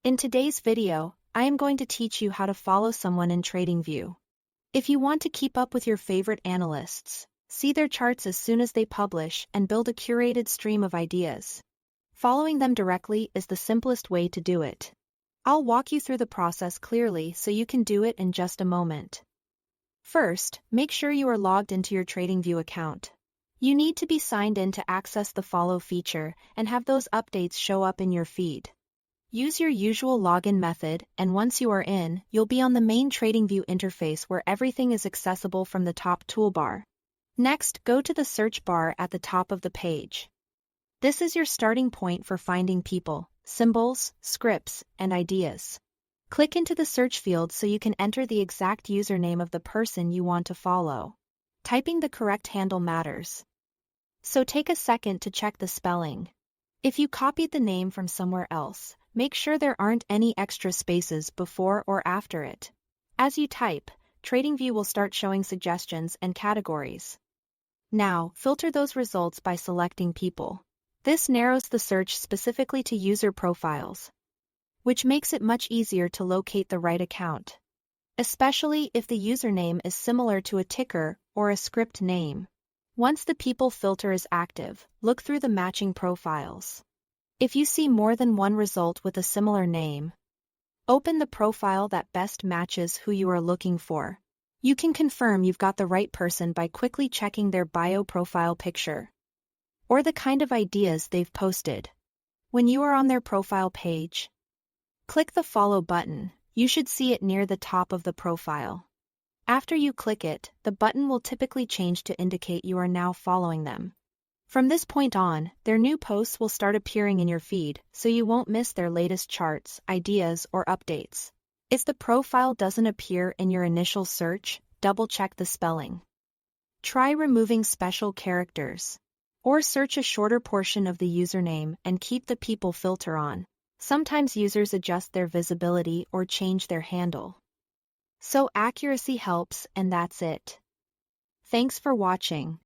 In today's video, I am going to teach you how to follow someone in Tradingview. If you want to keep up with your favorite analysts, see their charts as soon as they publish and build a curated stream of ideas. Following them directly is the simplest way to do it. I'll walk you through the process clearly so you can do it in just a moment. First, make sure you are logged into your Tradingview account. You need to be signed in to access the follow feature and have those updates show up in your feed. Use your usual login method, and once you are in, you'll be on the main Tradingview interface where everything is accessible from the top toolbar. Next, go to the search bar at the top of the page. This is your starting point for finding people, symbols, scripts, and ideas. Click into the search field so you can enter the exact username of the person you want to follow. Typing the correct handle matters. So take a second to check the spelling. If you copied the name from somewhere else, make sure there aren't any extra spaces before or after it. As you type, Tradingview will start showing suggestions and categories. Now, filter those results by selecting people. This narrows the search specifically to user profiles, which makes it much easier to locate the right account, especially if the username is similar to a ticker or a script name. Once the people filter is active, look through the matching profiles. If you see more than one result with a similar name, open the profile that best matches who you are looking for. You can confirm you've got the right person by quickly checking their bio profile picture or the kind of ideas they've posted. When you are on their profile page, click the follow button. You should see it near the top of the profile. After you click it, the button will typically change to indicate you are now following them. From this point on, their new posts will start appearing in your feed, so you won't miss their latest charts, ideas, or updates. If the profile doesn't appear in your initial search, double-check the spelling. Try removing special characters, or search a shorter portion of the username and keep the people filter on. Sometimes users adjust their visibility or change their handle. So accuracy helps, and that's it. Thanks for watching.